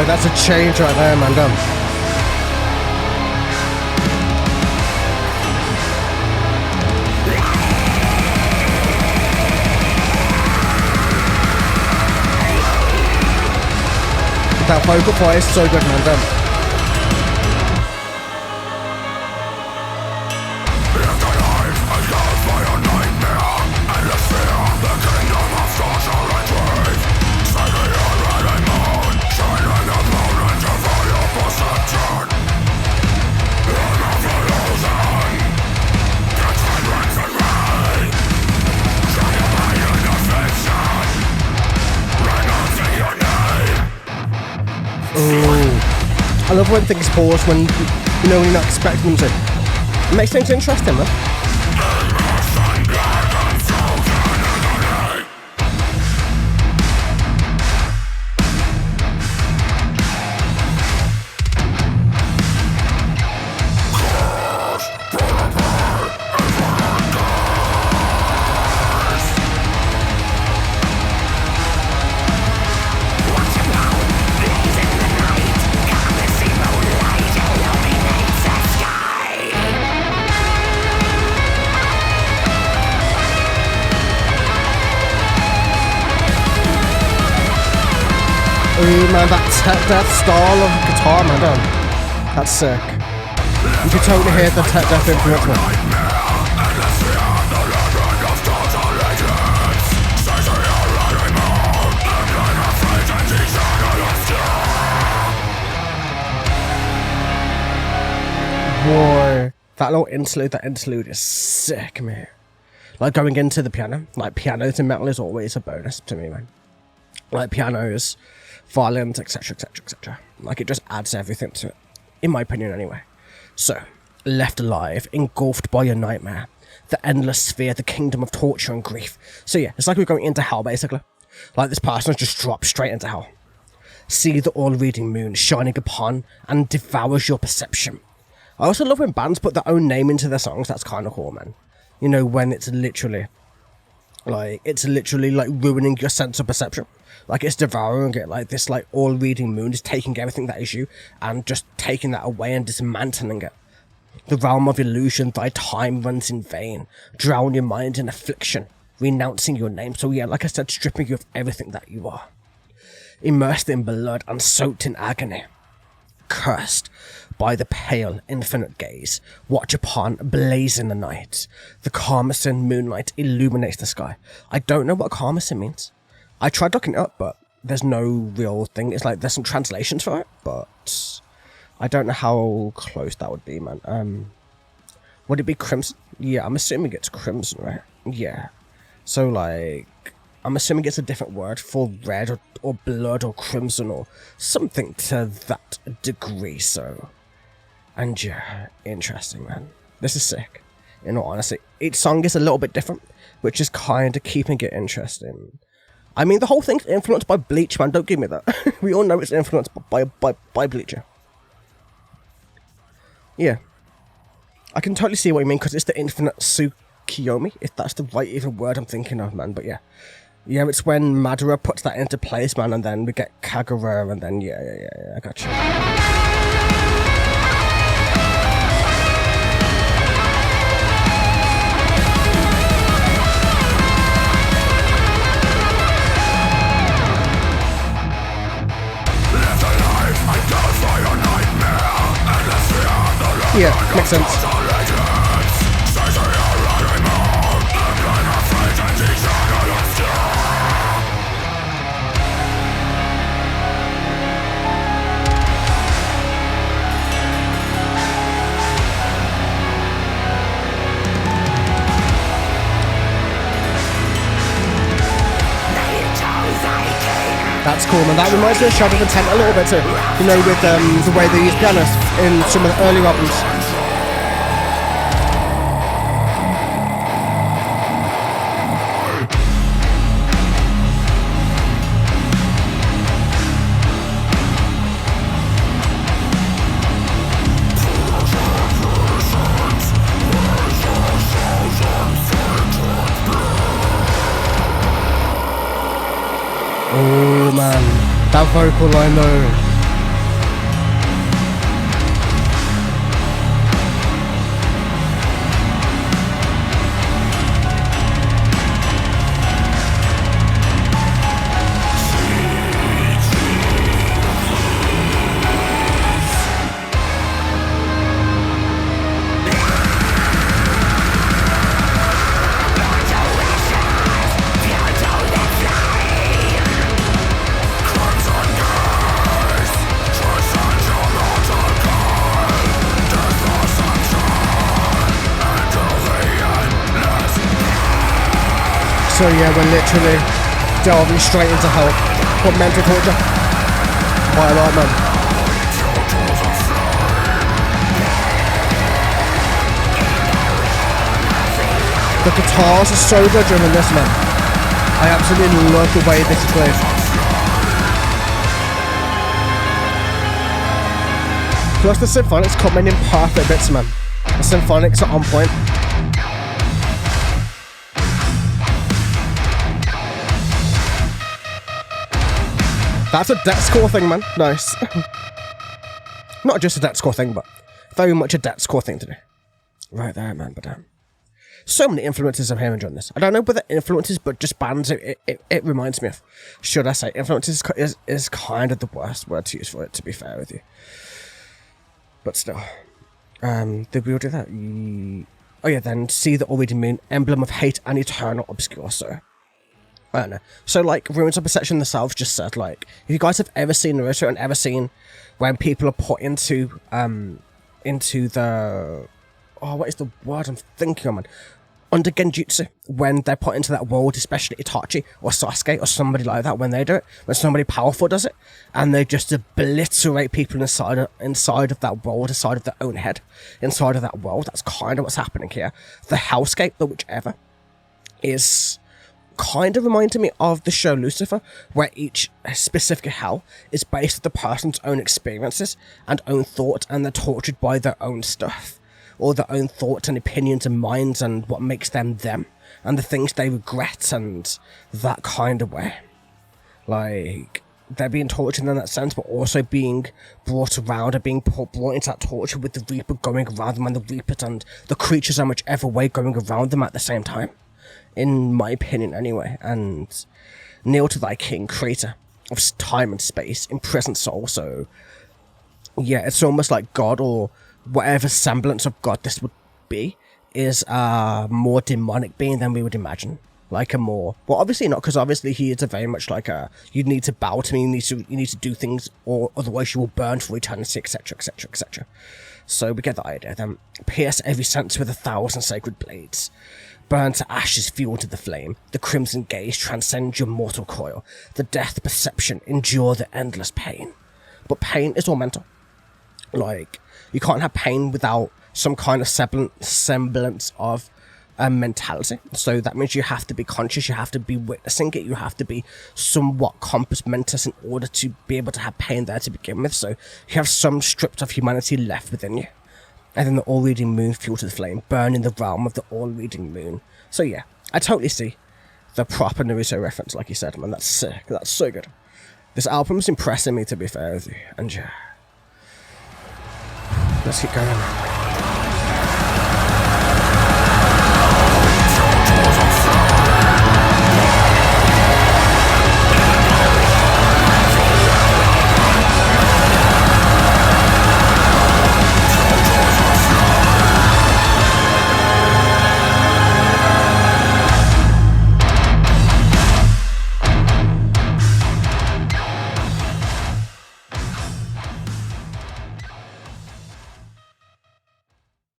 Boy, that's a change right there, man. Damn. That vocal fry is so good, man. Damn. I love when things pause when, you know, when you're not expecting them to. It makes things interesting, man. Ooh, man, that style of guitar, man, damn. That's sick. You can totally hear the tech death influence, man. Boy, that little interlude is sick, man. Like going into the piano, like pianos in metal is always a bonus to me, man. Like pianos, violins, etc, etc, etc. Like it just adds everything to it, in my opinion anyway. So, left alive, engulfed by your nightmare, the endless sphere, the kingdom of torture and grief. So yeah, it's like we're going into hell basically. Like this person has just dropped straight into hell. See the all-reading moon shining upon and devours your perception. I also love when bands put their own name into their songs. That's kind of cool, man. You know, when it's literally like ruining your sense of perception. Like it's devouring it, like this like all-reading moon is taking everything that is you and just taking that away and dismantling it. The realm of illusion, thy time runs in vain. Drown your mind in affliction, renouncing your name. So yeah, like I said, stripping you of everything that you are. Immersed in blood and soaked in agony. Cursed by the pale, infinite gaze. Watch upon blazing the night. The Carmesin moonlight illuminates the sky. I don't know what Carmesin means. I tried looking it up, but there's no real thing. It's like there's some translations for it, but I don't know how close that would be, man. Would it be crimson? Yeah, I'm assuming it's crimson, right? Yeah. So, like, I'm assuming it's a different word for red or blood or crimson or something to that degree, so. And yeah, interesting, man. This is sick, in all honesty. Each song is a little bit different, which is kind of keeping it interesting. I mean, the whole thing's influenced by Bleach, man. Don't give me that. We all know it's influenced by Bleacher. Yeah. I can totally see what you mean, because it's the infinite Tsukiyomi, if that's the right even word I'm thinking of, man. But yeah. Yeah, it's when Madara puts that into place, man, and then we get Kagura, and then, yeah, I got you. Yeah, makes sense. That's cool, man. That reminds me of Shadow of the Tent a little bit too. You know, with the way they use pianos in some of the early albums. Oh man, that vocal line though, So yeah, we're literally delving straight into hell. What mental torture? Quite a lot, man. The guitars are so good during this, man. I absolutely love the way this is played. Plus the symphonics coming in perfect bits, man. The symphonics are on point. That's a death score thing, man. Nice. Not just a death score thing, but very much a death score thing to do. Right there, man, but damn. So many influences I'm hearing during this. I don't know whether influences, but just bands it reminds me of. Should I say influences is kind of the worst word to use for it, to be fair with you. But still. Did we all do that? Oh yeah, then see the Allreading Moon, emblem of hate and eternal obscure. So I don't know. So like Ruins of Perception themselves just said, like, if you guys have ever seen Naruto and ever seen when people are put into the what is the word I'm thinking of, man? Under Genjutsu, when they're put into that world, especially Itachi or Sasuke or somebody like that, when they do it, when somebody powerful does it, and they just obliterate people inside of that world, inside of their own head, inside of that world. That's kind of what's happening here. The hellscape, or whichever, is kind of reminding me of the show Lucifer, where each specific hell is based on the person's own experiences and own thoughts, and they're tortured by their own stuff, or their own thoughts and opinions and minds and what makes them them, and the things they regret and that kind of way. Like, they're being tortured in that sense, but also being brought around and being brought into that torture with the Reaper going around them, and the Reapers and the creatures in whichever way going around them at the same time. In my opinion, anyway. And kneel to thy king, creator of time and space, imprisoned soul. So, yeah, it's almost like God, or whatever semblance of God this would be, is a more demonic being than we would imagine. Like a more, well, obviously not, because obviously he is a very much like a, you need to bow to me, you need to do things, or otherwise you will burn for eternity, etc, etc, etc. So we get the idea. Then pierce every sense with 1,000 sacred blades. Burn to ashes, fuel to the flame. The crimson gaze transcends your mortal coil. The death perception endure the endless pain. But pain is all mental. Like, you can't have pain without some kind of semblance of mentality. So that means you have to be conscious, you have to be witnessing it, you have to be somewhat compos mentis in order to be able to have pain there to begin with. So you have some strips of humanity left within you. And then the Allreading Moon, fuel to the flame, burn in the realm of the Allreading Moon. So yeah, I totally see the proper Naruto reference, like you said, man. That's sick. That's so good. This album's impressing me, to be fair with you. And yeah, let's keep going.